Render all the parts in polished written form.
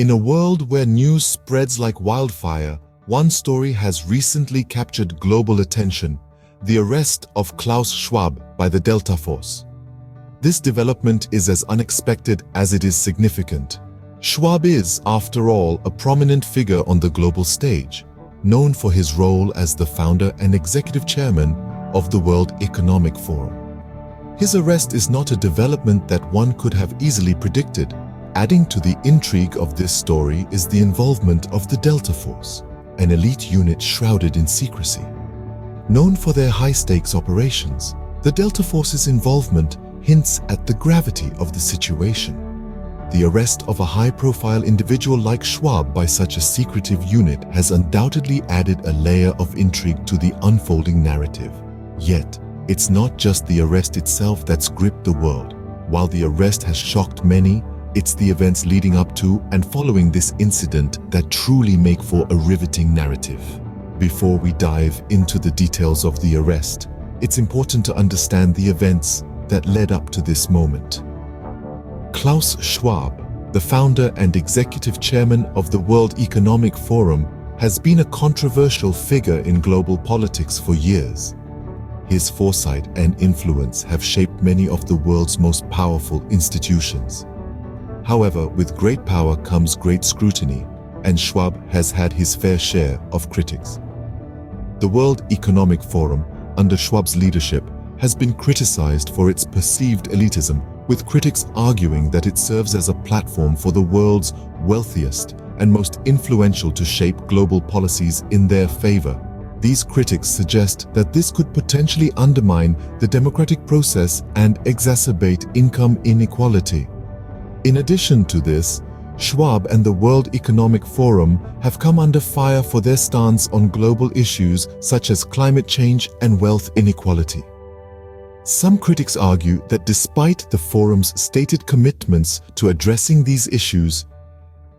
In a world where news spreads like wildfire, one story has recently captured global attention: the arrest of Klaus Schwab by the Delta Force. This development is as unexpected as it is significant. Schwab is, after all, a prominent figure on the global stage, known for his role as the founder and executive chairman of the World Economic Forum. His arrest is not a development that one could have easily predicted. Adding to the intrigue of this story is the involvement of the Delta Force, an elite unit shrouded in secrecy. Known for their high-stakes operations, the Delta Force's involvement hints at the gravity of the situation. The arrest of a high-profile individual like Schwab by such a secretive unit has undoubtedly added a layer of intrigue to the unfolding narrative. Yet, it's not just the arrest itself that's gripped the world. While the arrest has shocked many, it's the events leading up to and following this incident that truly make for a riveting narrative. Before we dive into the details of the arrest, it's important to understand the events that led up to this moment. Klaus Schwab, the founder and executive chairman of the World Economic Forum, has been a controversial figure in global politics for years. His foresight and influence have shaped many of the world's most powerful institutions. However, with great power comes great scrutiny, and Schwab has had his fair share of critics. The World Economic Forum, under Schwab's leadership, has been criticized for its perceived elitism, with critics arguing that it serves as a platform for the world's wealthiest and most influential to shape global policies in their favor. These critics suggest that this could potentially undermine the democratic process and exacerbate income inequality. In addition to this, Schwab and the World Economic Forum have come under fire for their stance on global issues such as climate change and wealth inequality. Some critics argue that despite the forum's stated commitments to addressing these issues,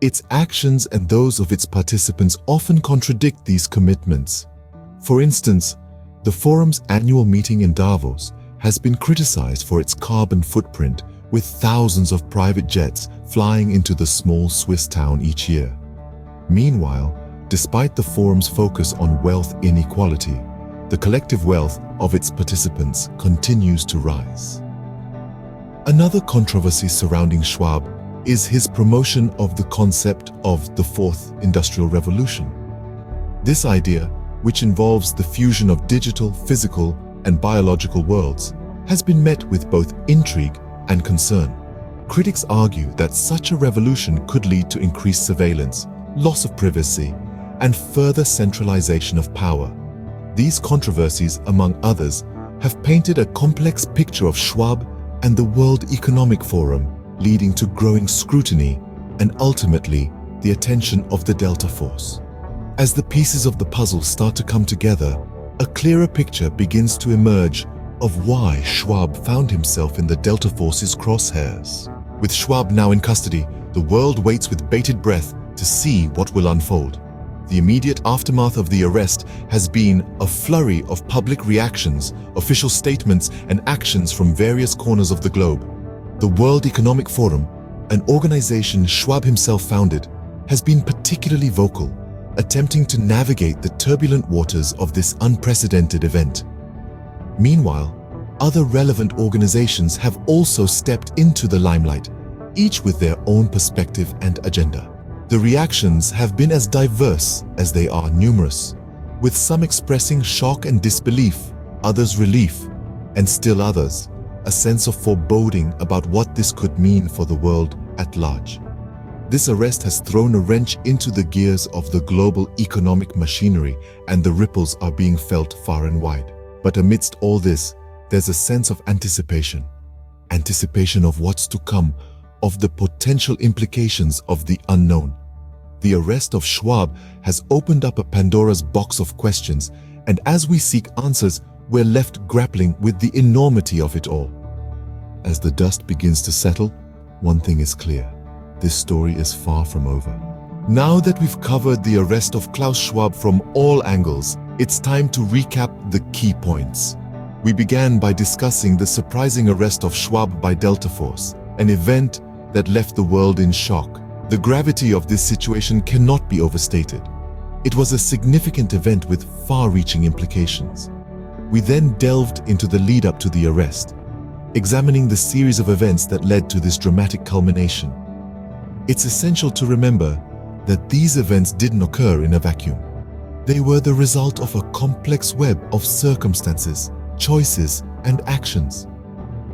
its actions and those of its participants often contradict these commitments. For instance, the forum's annual meeting in Davos has been criticized for its carbon footprint, with thousands of private jets flying into the small Swiss town each year. Meanwhile, despite the forum's focus on wealth inequality, the collective wealth of its participants continues to rise. Another controversy surrounding Schwab is his promotion of the concept of the Fourth Industrial Revolution. This idea, which involves the fusion of digital, physical, and biological worlds, has been met with both intrigue and concern. Critics argue that such a revolution could lead to increased surveillance, loss of privacy, and further centralization of power. These controversies, among others, have painted a complex picture of Schwab and the World Economic Forum, leading to growing scrutiny and ultimately the attention of the Delta Force. As the pieces of the puzzle start to come together, a clearer picture begins to emerge of why Schwab found himself in the Delta Force's crosshairs. With Schwab now in custody, the world waits with bated breath to see what will unfold. The immediate aftermath of the arrest has been a flurry of public reactions, official statements, and actions from various corners of the globe. The World Economic Forum, an organization Schwab himself founded, has been particularly vocal, attempting to navigate the turbulent waters of this unprecedented event. Meanwhile, other relevant organizations have also stepped into the limelight, each with their own perspective and agenda. The reactions have been as diverse as they are numerous, with some expressing shock and disbelief, others relief, and still others a sense of foreboding about what this could mean for the world at large. This arrest has thrown a wrench into the gears of the global economic machinery, and the ripples are being felt far and wide. But amidst all this, there's a sense of anticipation of what's to come, of the potential implications of the unknown. The arrest of Schwab has opened up a Pandora's box of questions, and as we seek answers, we're left grappling with the enormity of it all. As the dust begins to settle, one thing is clear: this story is far from over. Now that we've covered the arrest of Klaus Schwab from all angles, it's time to recap the key points. We began by discussing the surprising arrest of Schwab by Delta Force, an event that left the world in shock. The gravity of this situation cannot be overstated. It was a significant event with far-reaching implications. We then delved into the lead-up to the arrest, examining the series of events that led to this dramatic culmination. It's essential to remember that these events didn't occur in a vacuum. They were the result of a complex web of circumstances, choices, and actions.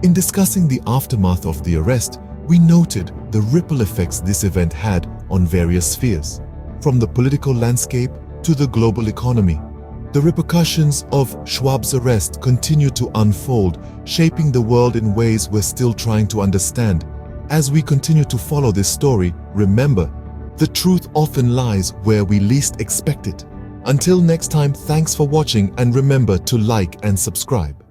In discussing the aftermath of the arrest, we noted the ripple effects this event had on various spheres, from the political landscape to the global economy. The repercussions of Schwab's arrest continue to unfold, shaping the world in ways we're still trying to understand. As we continue to follow this story, remember, the truth often lies where we least expect it. Until next time, thanks for watching and remember to like and subscribe.